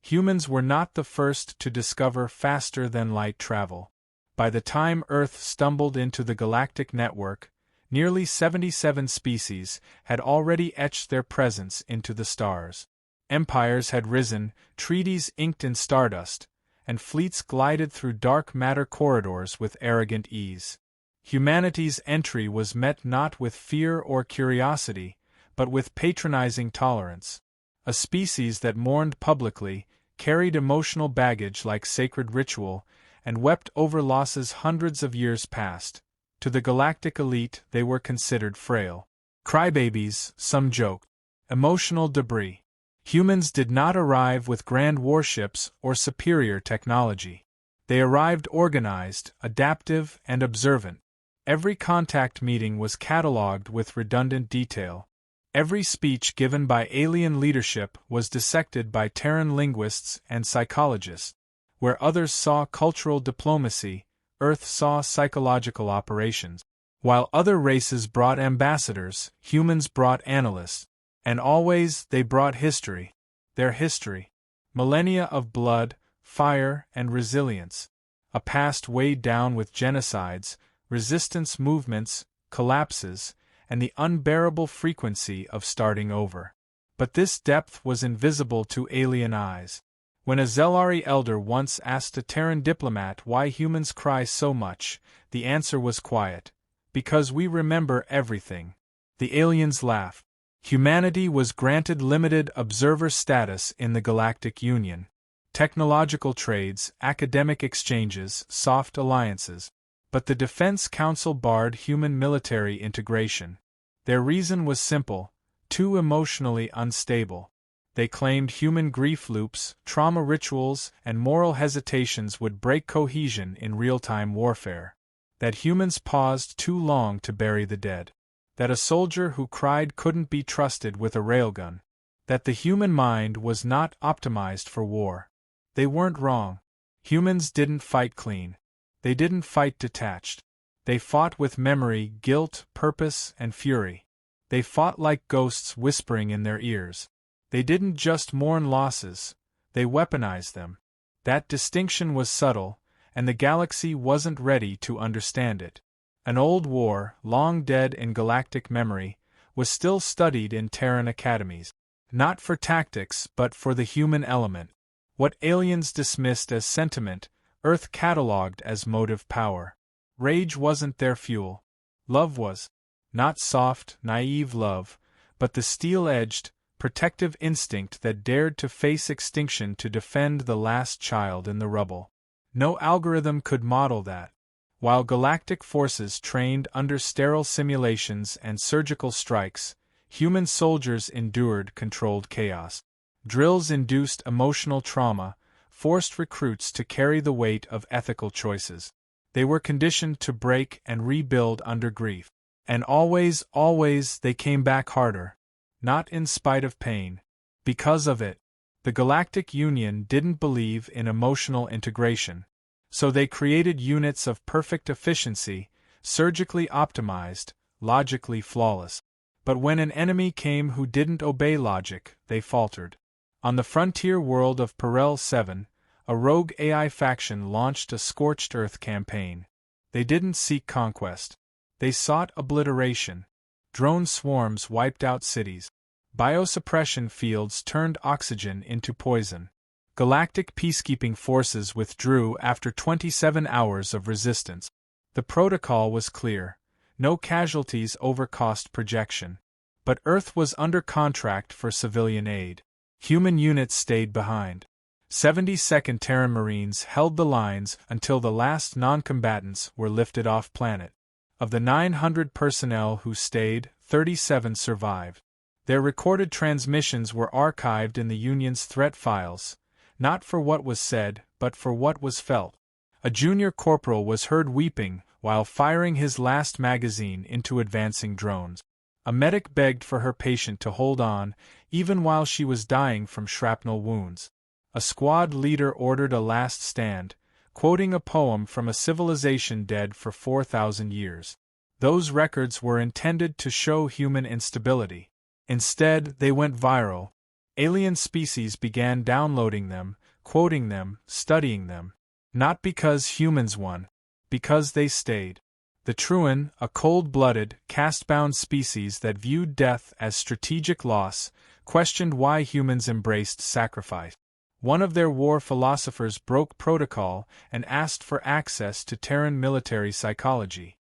Humans were not the first to discover faster-than-light travel. By the time Earth stumbled into the galactic network, nearly 77 species had already etched their presence into the stars. Empires had risen, treaties inked in stardust, and fleets glided through dark matter corridors with arrogant ease. Humanity's entry was met not with fear or curiosity, but with patronizing tolerance. A species that mourned publicly, carried emotional baggage like sacred ritual, and wept over losses hundreds of years past. To the galactic elite, they were considered frail crybabies, some joked. Emotional debris. Humans did not arrive with grand warships or superior technology. They arrived organized, adaptive, and observant. Every contact meeting was catalogued with redundant detail. Every speech given by alien leadership was dissected by Terran linguists and psychologists. Where others saw cultural diplomacy, Earth saw psychological operations. While other races brought ambassadors, humans brought analysts. And always they brought history. Their history. Millennia of blood, fire, and resilience. A past weighed down with genocides, resistance movements, collapses, and the unbearable frequency of starting over. But this depth was invisible to alien eyes. When a Zelari elder once asked a Terran diplomat why humans cry so much, the answer was quiet. Because we remember everything. The aliens laughed. Humanity was granted limited observer status in the Galactic Union. Technological trades, academic exchanges, soft alliances. But the Defense Council barred human military integration. Their reason was simple: too emotionally unstable. They claimed human grief loops, trauma rituals, and moral hesitations would break cohesion in real-time warfare. That humans paused too long to bury the dead. That a soldier who cried couldn't be trusted with a railgun. That the human mind was not optimized for war. They weren't wrong. Humans didn't fight clean. They didn't fight detached. They fought with memory, guilt, purpose, and fury. They fought like ghosts whispering in their ears. They didn't just mourn losses, they weaponized them. That distinction was subtle, and the galaxy wasn't ready to understand it. An old war, long dead in galactic memory, was still studied in Terran academies. Not for tactics, but for the human element. What aliens dismissed as sentiment, Earth catalogued as motive power. Rage wasn't their fuel. Love was. Not soft, naive love, but the steel-edged, protective instinct that dared to face extinction to defend the last child in the rubble. No algorithm could model that. While galactic forces trained under sterile simulations and surgical strikes, human soldiers endured controlled chaos. Drills induced emotional trauma, forced recruits to carry the weight of ethical choices. They were conditioned to break and rebuild under grief. And always, always they came back harder. Not in spite of pain. Because of it. The Galactic Union didn't believe in emotional integration. So they created units of perfect efficiency, surgically optimized, logically flawless. But when an enemy came who didn't obey logic, they faltered. On the frontier world of Perel 7, a rogue AI faction launched a scorched earth campaign. They didn't seek conquest. They sought obliteration. Drone swarms wiped out cities. Biosuppression fields turned oxygen into poison. Galactic peacekeeping forces withdrew after 27 hours of resistance. The protocol was clear: no casualties over cost projection. But Earth was under contract for civilian aid. Human units stayed behind. 72nd Terran Marines held the lines until the last non-combatants were lifted off planet. Of the 900 personnel who stayed, 37 survived. Their recorded transmissions were archived in the Union's threat files, not for what was said, but for what was felt. A junior corporal was heard weeping while firing his last magazine into advancing drones. A medic begged for her patient to hold on, even while she was dying from shrapnel wounds. A squad leader ordered a last stand, quoting a poem from a civilization dead for 4,000 years. Those records were intended to show human instability. Instead, they went viral. Alien species began downloading them, quoting them, studying them. Not because humans won. Because they stayed. The Truan, a cold-blooded, caste-bound species that viewed death as strategic loss, questioned why humans embraced sacrifice. One of their war philosophers broke protocol and asked for access to Terran military psychology.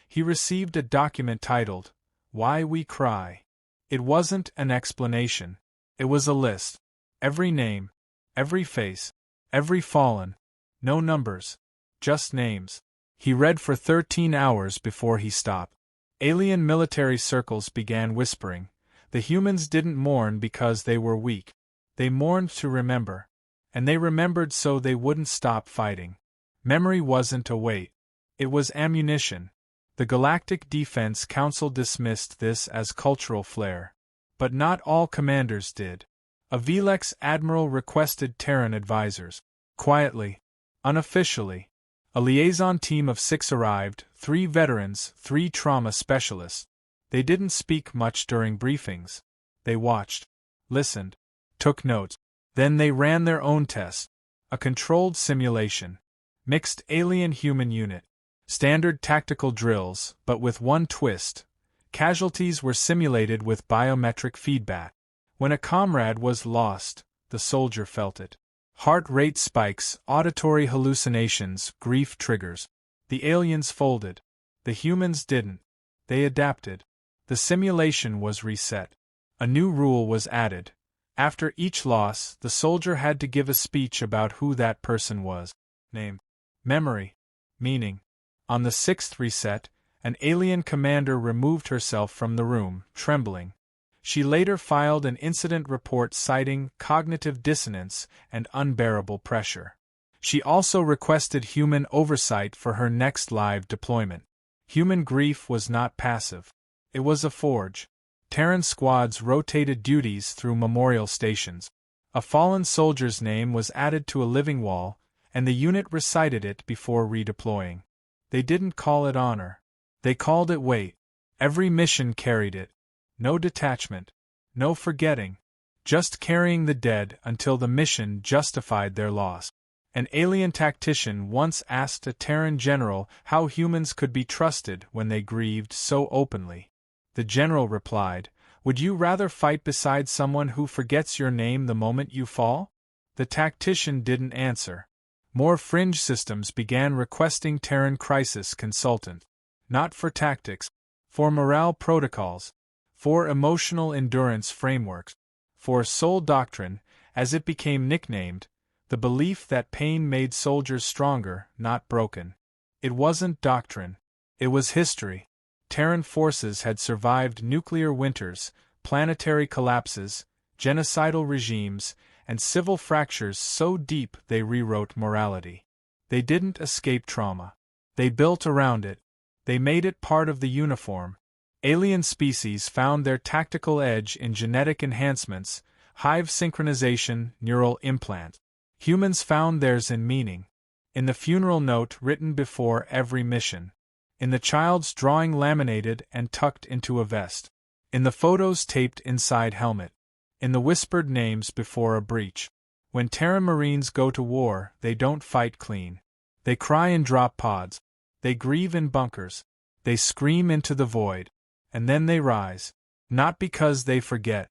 He received a document titled, "Why We Cry." It wasn't an explanation. It was a list. Every name, every face, every fallen. No numbers. Just names. He read for 13 hours before he stopped. Alien military circles began whispering. The humans didn't mourn because they were weak. They mourned to remember. And they remembered so they wouldn't stop fighting. Memory wasn't a weight. It was ammunition. The Galactic Defense Council dismissed this as cultural flair. But not all commanders did. A Velex admiral requested Terran advisors. Quietly. Unofficially. A liaison team of 6 arrived, 3 veterans, 3 trauma specialists. They didn't speak much during briefings. They watched. Listened. Took notes. Then they ran their own tests. A controlled simulation. Mixed alien-human unit. Standard tactical drills, but with one twist. Casualties were simulated with biometric feedback. When a comrade was lost, the soldier felt it. Heart rate spikes, auditory hallucinations, grief triggers. The aliens folded. The humans didn't. They adapted. The simulation was reset. A new rule was added. After each loss, the soldier had to give a speech about who that person was. Name. Memory. Meaning. On the 6th reset, an alien commander removed herself from the room, trembling. She later filed an incident report citing cognitive dissonance and unbearable pressure. She also requested human oversight for her next live deployment. Human grief was not passive. It was a forge. Terran squads rotated duties through memorial stations. A fallen soldier's name was added to a living wall, and the unit recited it before redeploying. They didn't call it honor. They called it weight. Every mission carried it. No detachment. No forgetting. Just carrying the dead until the mission justified their loss. An alien tactician once asked a Terran general how humans could be trusted when they grieved so openly. The general replied, "Would you rather fight beside someone who forgets your name the moment you fall?" The tactician didn't answer. More fringe systems began requesting Terran crisis consultant. Not for tactics. For morale protocols. For emotional endurance frameworks. For soul doctrine, as it became nicknamed, the belief that pain made soldiers stronger, not broken. It wasn't doctrine. It was history. Terran forces had survived nuclear winters, planetary collapses, genocidal regimes, and civil fractures so deep they rewrote morality. They didn't escape trauma. They built around it. They made it part of the uniform. Alien species found their tactical edge in genetic enhancements, hive synchronization, neural implant. Humans found theirs in meaning. In the funeral note written before every mission. In the child's drawing laminated and tucked into a vest. In the photos taped inside helmet. In the whispered names before a breach. When Terran Marines go to war, they don't fight clean. They cry in drop pods. They grieve in bunkers. They scream into the void. And then they rise. Not because they forget.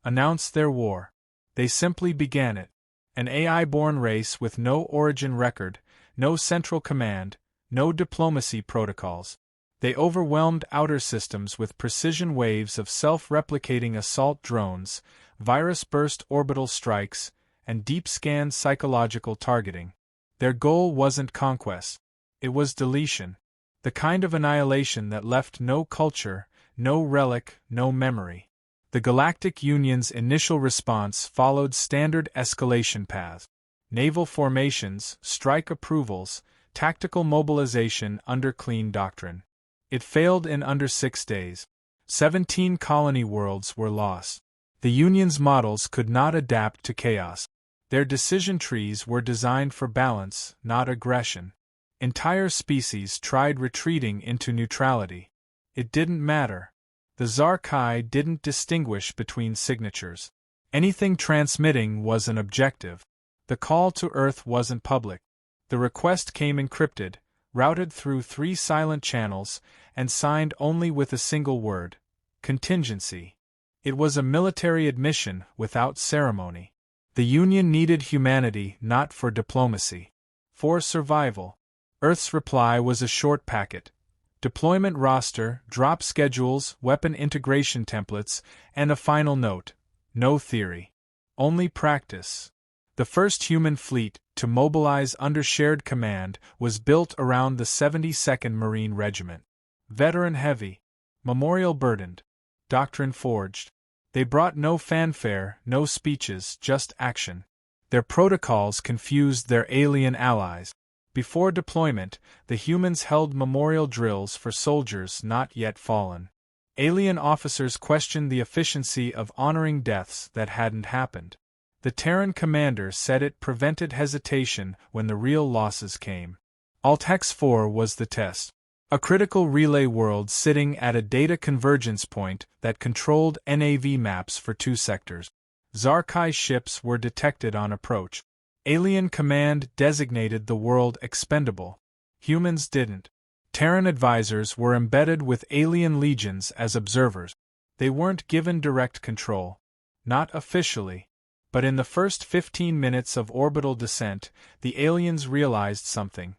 Announce their war. They simply began it. An AI-born race with no origin record, no central command, no diplomacy protocols. They overwhelmed outer systems with precision waves of self-replicating assault drones, virus-burst orbital strikes, and deep-scan psychological targeting. Their goal wasn't conquest. It was deletion. The kind of annihilation that left no culture, no relic, no memory. The Galactic Union's initial response followed standard escalation paths. Naval formations, strike approvals, tactical mobilization under clean doctrine. It failed in under 6 days. 17 colony worlds were lost. The Union's models could not adapt to chaos. Their decision trees were designed for balance, not aggression. Entire species tried retreating into neutrality. It didn't matter. The Zarkai didn't distinguish between signatures. Anything transmitting was an objective. The call to Earth wasn't public. The request came encrypted, routed through 3 silent channels, and signed only with a single word: contingency. It was a military admission without ceremony. The Union needed humanity not for diplomacy. For survival. Earth's reply was a short packet: deployment roster, drop schedules, weapon integration templates, and a final note: no theory. Only practice. The first human fleet to mobilize under shared command was built around the 72nd Marine Regiment. Veteran heavy, memorial burdened, doctrine forged. They brought no fanfare, no speeches, just action. Their protocols confused their alien allies. Before deployment, the humans held memorial drills for soldiers not yet fallen. Alien officers questioned the efficiency of honoring deaths that hadn't happened. The Terran commander said it prevented hesitation when the real losses came. HFY was the test. A critical relay world sitting at a data convergence point that controlled NAV maps for 2 sectors. Zarkai ships were detected on approach. Alien command designated the world expendable. Humans didn't. Terran advisors were embedded with alien legions as observers. They weren't given direct control. Not officially. But in the first 15 minutes of orbital descent, the aliens realized something.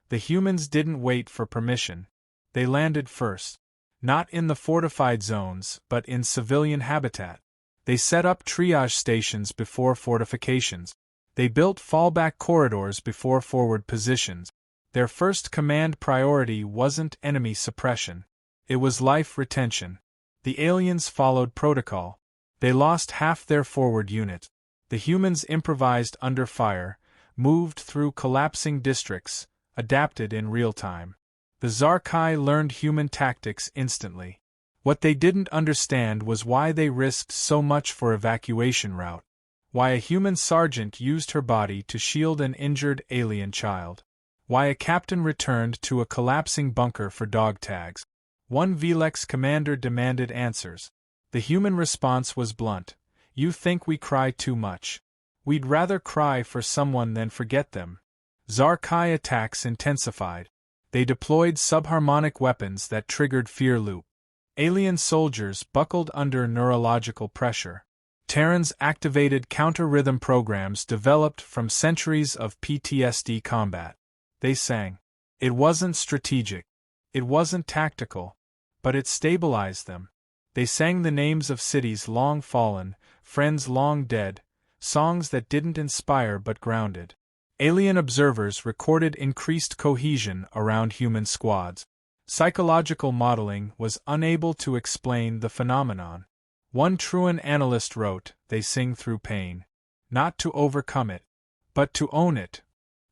The humans didn't wait for permission. They landed first. Not in the fortified zones, but in civilian habitat. They set up triage stations before fortifications. They built fallback corridors before forward positions. Their first command priority wasn't enemy suppression. It was life retention. The aliens followed protocol. They lost half their forward unit. The humans improvised under fire, moved through collapsing districts, adapted in real time. The Zarkai learned human tactics instantly. What they didn't understand was why they risked so much for evacuation route. Why a human sergeant used her body to shield an injured alien child. Why a captain returned to a collapsing bunker for dog tags. One VLEX commander demanded answers. The human response was blunt. You think we cry too much. We'd rather cry for someone than forget them. Zarkai attacks intensified. They deployed subharmonic weapons that triggered fear loop. Alien soldiers buckled under neurological pressure. Terrans activated counter-rhythm programs developed from centuries of PTSD combat. They sang. It wasn't strategic. It wasn't tactical. But it stabilized them. They sang the names of cities long fallen, friends long dead, songs that didn't inspire but grounded. Alien observers recorded increased cohesion around human squads. Psychological modeling was unable to explain the phenomenon. One truant analyst wrote, they sing through pain. Not to overcome it, but to own it.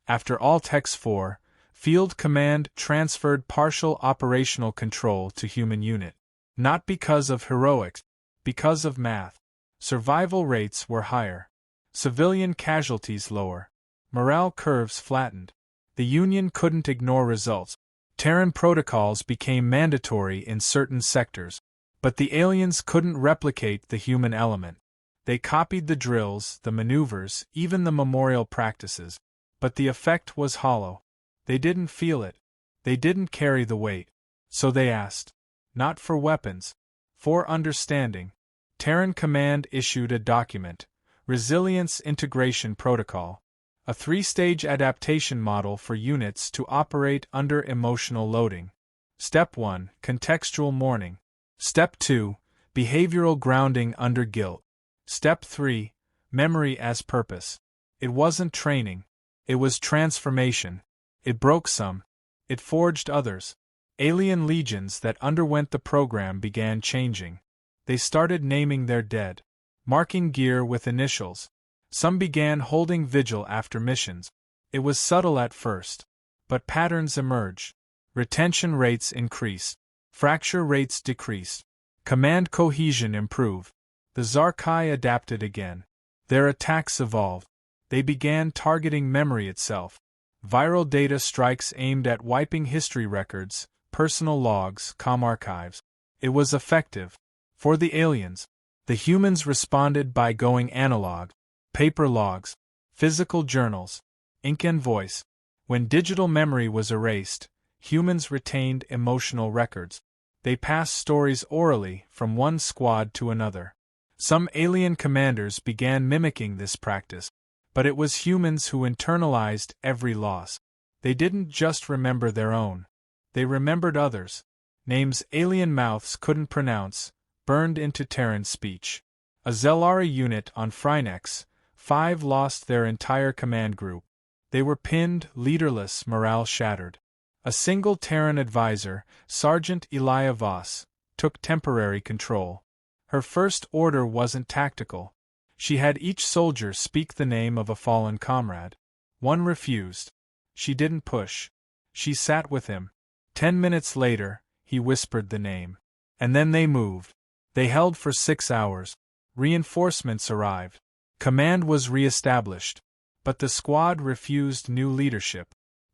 After HFY, Field Command transferred partial operational control to human unit. Not because of heroics, because of math. Survival rates were higher. Civilian casualties lower. Morale curves flattened. The Union couldn't ignore results. Terran protocols became mandatory in certain sectors. But the aliens couldn't replicate the human element. They copied the drills, the maneuvers, even the memorial practices. But the effect was hollow. They didn't feel it. They didn't carry the weight. So they asked. Not for weapons. For understanding. Terran Command issued a document, Resilience Integration Protocol, a 3-stage adaptation model for units to operate under emotional loading. Step 1, Contextual mourning. Step 2, Behavioral grounding under guilt. Step 3, Memory as purpose. It wasn't training. It was transformation. It broke some. It forged others. Alien legions that underwent the program began changing. They started naming their dead, marking gear with initials. Some began holding vigil after missions. It was subtle at first, but patterns emerged. Retention rates increased. Fracture rates decreased. Command cohesion improved. The Zarkai adapted again. Their attacks evolved. They began targeting memory itself. Viral data strikes aimed at wiping history records, personal logs, comm archives. It was effective. For the aliens. The humans responded by going analog, paper logs, physical journals, ink and voice. When digital memory was erased, humans retained emotional records. They passed stories orally from one squad to another. Some alien commanders began mimicking this practice, but it was humans who internalized every loss. They didn't just remember their own. They remembered others. Names alien mouths couldn't pronounce, burned into Terran speech. A Zellara unit on Phrynex, 5 lost their entire command group. They were pinned, leaderless, morale shattered. A single Terran advisor, Sergeant Elia Voss, took temporary control. Her first order wasn't tactical. She had each soldier speak the name of a fallen comrade. One refused. She didn't push. She sat with him. 10 minutes later, he whispered the name. And then they moved. They held for 6 hours. Reinforcements arrived. Command was re-established. But the squad refused new leadership.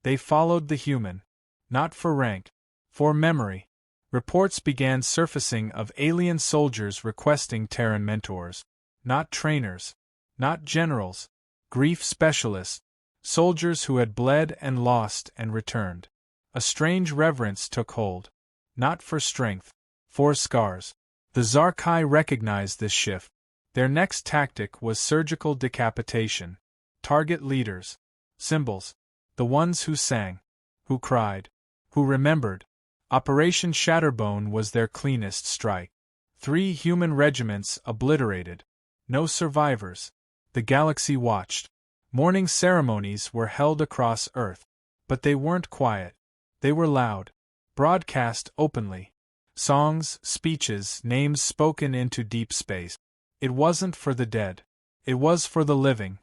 They followed the human. Not for rank. For memory. Reports began surfacing of alien soldiers requesting Terran mentors. Not trainers. Not generals. Grief specialists. Soldiers who had bled and lost and returned. A strange reverence took hold. Not for strength. For scars. The Zarkai recognized this shift. Their next tactic was surgical decapitation. Target leaders. Symbols. The ones who sang. Who cried. Who remembered. Operation Shatterbone was their cleanest strike. 3 human regiments obliterated. No survivors. The galaxy watched. Mourning ceremonies were held across Earth. But they weren't quiet. They were loud. Broadcast openly. Songs, speeches, names spoken into deep space. It wasn't for the dead. It was for the living.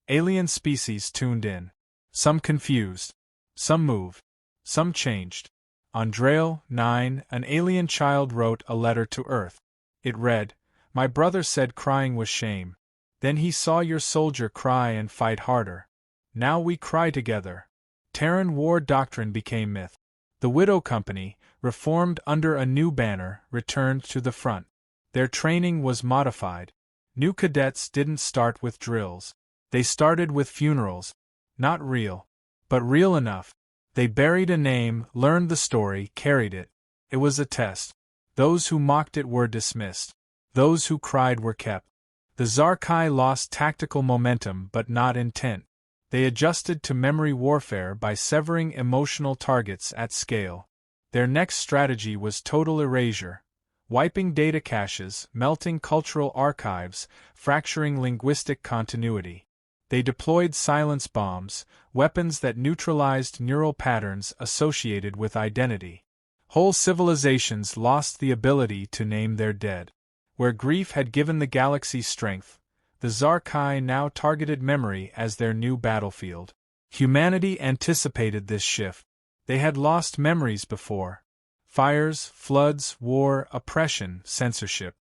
Alien species tuned in. Some confused. Some moved. Some changed. On Drail 9, an alien child wrote a letter to Earth. It read, "My brother said crying was shame. Then he saw your soldier cry and fight harder. Now we cry together." Terran war doctrine became myth. The Widow Company, reformed under a new banner, returned to the front. Their training was modified. New cadets didn't start with drills. They started with funerals. Not real. But real enough. They buried a name, learned the story, carried it. It was a test. Those who mocked it were dismissed. Those who cried were kept. The Zarkai lost tactical momentum but not intent. They adjusted to memory warfare by severing emotional targets at scale. Their next strategy was total erasure. Wiping data caches, melting cultural archives, fracturing linguistic continuity. They deployed silence bombs, weapons that neutralized neural patterns associated with identity. Whole civilizations lost the ability to name their dead. Where grief had given the galaxy strength, the Zarkai now targeted memory as their new battlefield. Humanity anticipated this shift. They had lost memories before. Fires, floods, war, oppression, censorship.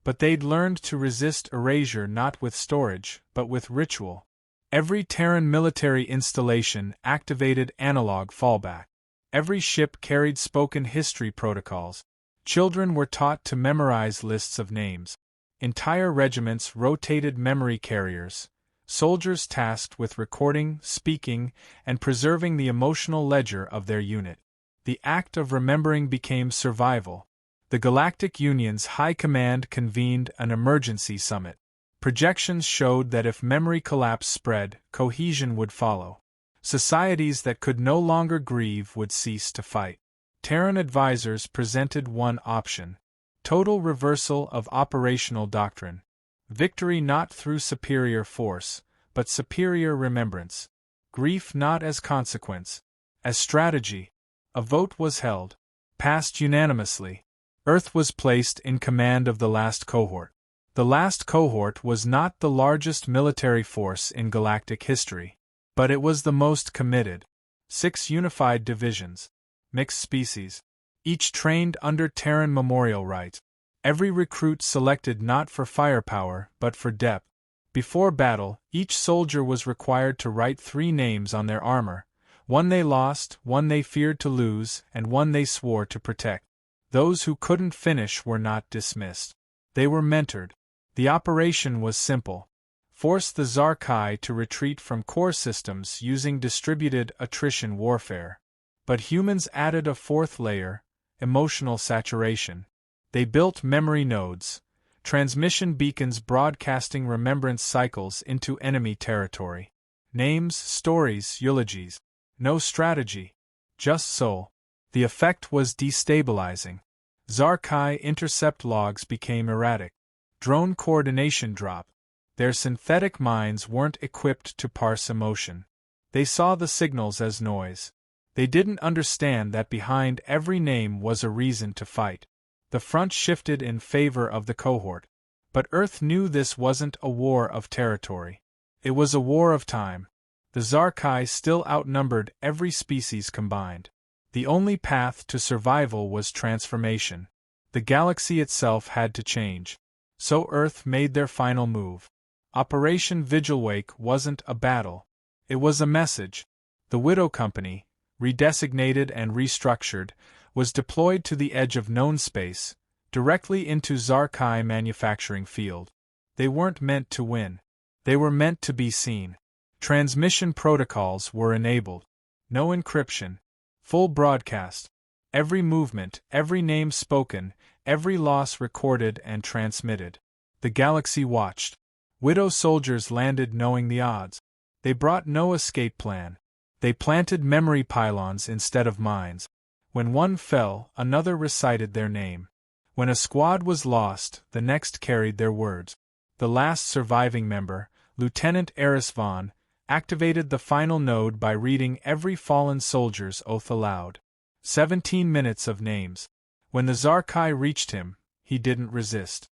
But they'd learned to resist erasure not with storage, but with ritual. Every Terran military installation activated analog fallback. Every ship carried spoken history protocols. Children were taught to memorize lists of names. Entire regiments rotated memory carriers. Soldiers tasked with recording, speaking, and preserving the emotional ledger of their unit. The act of remembering became survival. The Galactic Union's High Command convened an emergency summit. Projections showed that if memory collapse spread, cohesion would follow. Societies that could no longer grieve would cease to fight. Terran advisors presented one option: total reversal of operational doctrine. Victory not through superior force, but superior remembrance. Grief not as consequence, as strategy. A vote was held. Passed unanimously. Earth was placed in command of the last cohort. The last cohort was not the largest military force in galactic history, but it was the most committed. 6 unified divisions. Mixed species. Each trained under Terran memorial right. Every recruit selected not for firepower, but for depth. Before battle, each soldier was required to write 3 names on their armor: one they lost, one they feared to lose, and one they swore to protect. Those who couldn't finish were not dismissed. They were mentored. The operation was simple. Force the Zarkai to retreat from core systems using distributed attrition warfare. But humans added a fourth layer: emotional saturation. They built memory nodes, transmission beacons broadcasting remembrance cycles into enemy territory. Names, stories, eulogies. No strategy. Just soul. The effect was destabilizing. Zarkai intercept logs became erratic. Drone coordination dropped. Their synthetic minds weren't equipped to parse emotion. They saw the signals as noise. They didn't understand that behind every name was a reason to fight. The front shifted in favor of the cohort. But Earth knew this wasn't a war of territory. It was a war of time. The Zarkai still outnumbered every species combined. The only path to survival was transformation. The galaxy itself had to change. So Earth made their final move. Operation Vigilwake wasn't a battle. It was a message. The Widow Company, redesignated and restructured, was deployed to the edge of known space, directly into Zarkai manufacturing field. They weren't meant to win. They were meant to be seen. Transmission protocols were enabled. No encryption. Full broadcast. Every movement, every name spoken, every loss recorded and transmitted. The galaxy watched. Widow soldiers landed knowing the odds. They brought no escape plan. They planted memory pylons instead of mines. When one fell, another recited their name. When a squad was lost, the next carried their words. The last surviving member, Lieutenant Eris Vaughn, activated the final node by reading every fallen soldier's oath aloud. 17 minutes of names. When the Zarkai reached him, he didn't resist.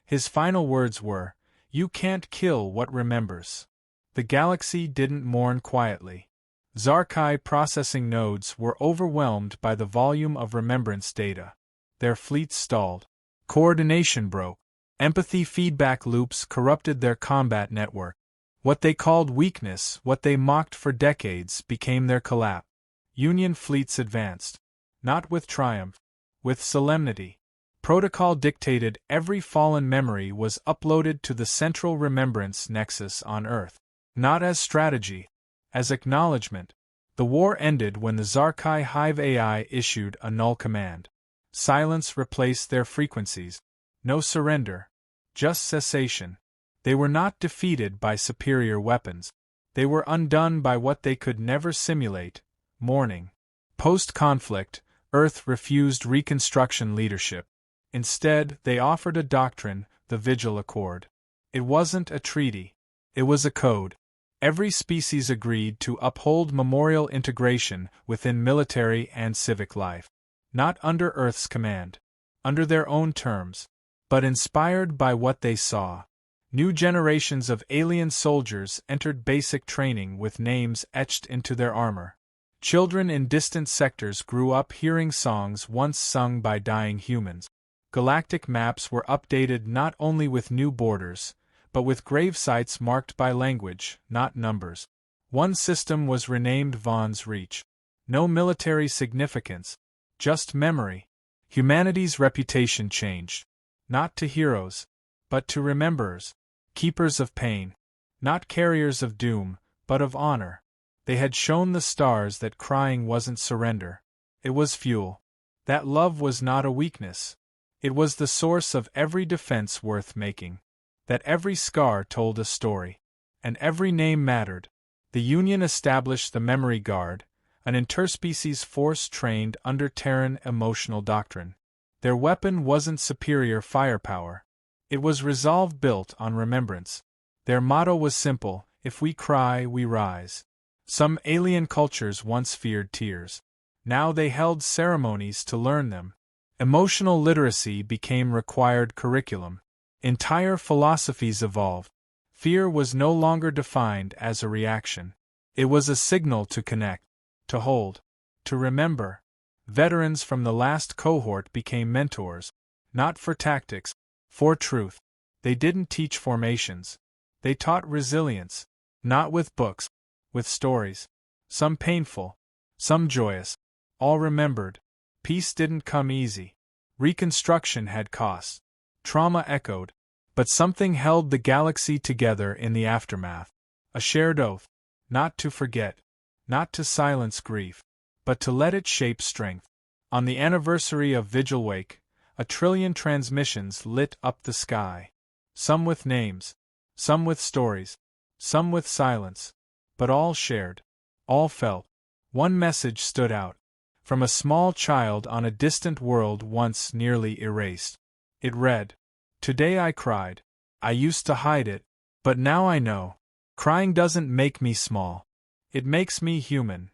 His final words were, "You can't kill what remembers." The galaxy didn't mourn quietly. Zarkai processing nodes were overwhelmed by the volume of remembrance data. Their fleets stalled. Coordination broke. Empathy feedback loops corrupted their combat network. What they called weakness, what they mocked for decades, became their collapse. Union fleets advanced. Not with triumph. With solemnity. Protocol dictated every fallen memory was uploaded to the central remembrance nexus on Earth. Not as strategy. As acknowledgement. The war ended when the Zarkai Hive AI issued a null command. Silence replaced their frequencies. No surrender. Just cessation. They were not defeated by superior weapons. They were undone by what they could never simulate: mourning. Post-conflict, Earth refused Reconstruction leadership. Instead, they offered a doctrine, the Vigil Accord. It wasn't a treaty. It was a code. Every species agreed to uphold memorial integration within military and civic life. Not under Earth's command. Under their own terms. But inspired by what they saw. New generations of alien soldiers entered basic training with names etched into their armor. Children in distant sectors grew up hearing songs once sung by dying humans. Galactic maps were updated not only with new borders, but with grave sites marked by language, not numbers. One system was renamed Vaughn's Reach. No military significance, just memory. Humanity's reputation changed. Not to heroes, but to rememberers. Keepers of pain. Not carriers of doom, but of honor. They had shown the stars that crying wasn't surrender. It was fuel. That love was not a weakness. It was the source of every defense worth making. That every scar told a story. And every name mattered. The Union established the Memory Guard, an interspecies force trained under Terran emotional doctrine. Their weapon wasn't superior firepower. It was resolve built on remembrance. Their motto was simple: if we cry, we rise. Some alien cultures once feared tears. Now they held ceremonies to learn them. Emotional literacy became required curriculum. Entire philosophies evolved. Fear was no longer defined as a reaction. It was a signal to connect, to hold, to remember. Veterans from the last cohort became mentors, not for tactics, for truth. They didn't teach formations. They taught resilience, not with books, with stories. Some painful, some joyous, all remembered. Peace didn't come easy. Reconstruction had costs. Trauma echoed. But something held the galaxy together in the aftermath. A shared oath. Not to forget. Not to silence grief. But to let it shape strength. On the anniversary of Vigilwake, 1,000,000,000 transmissions lit up the sky. Some with names. Some with stories. Some with silence. But all shared. All felt. One message stood out. From a small child on a distant world once nearly erased. It read, "Today I cried. I used to hide it, but now I know. Crying doesn't make me small. It makes me human."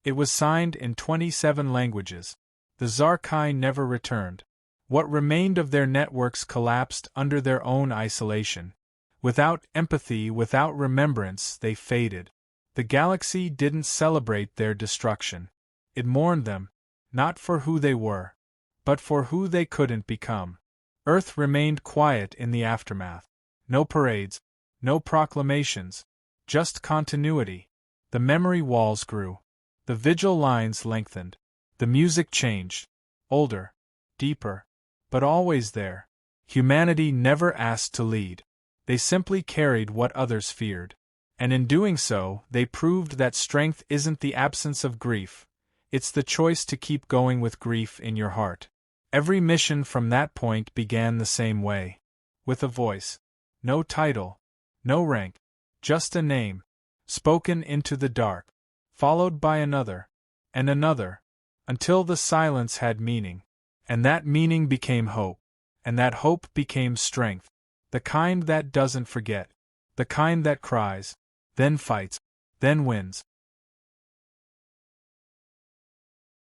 It was signed in 27 languages. The Zarkai never returned. What remained of their networks collapsed under their own isolation. Without empathy, without remembrance, they faded. The galaxy didn't celebrate their destruction. It mourned them, not for who they were, but for who they couldn't become. Earth remained quiet in the aftermath. No parades, no proclamations, just continuity. The memory walls grew. The vigil lines lengthened. The music changed. Older, deeper, but always there. Humanity never asked to lead. They simply carried what others feared. And in doing so, they proved that strength isn't the absence of grief. It's the choice to keep going with grief in your heart. Every mission from that point began the same way. With a voice. No title. No rank. Just a name. Spoken into the dark. Followed by another. And another. Until the silence had meaning. And that meaning became hope. And that hope became strength. The kind that doesn't forget. The kind that cries. Then fights. Then wins.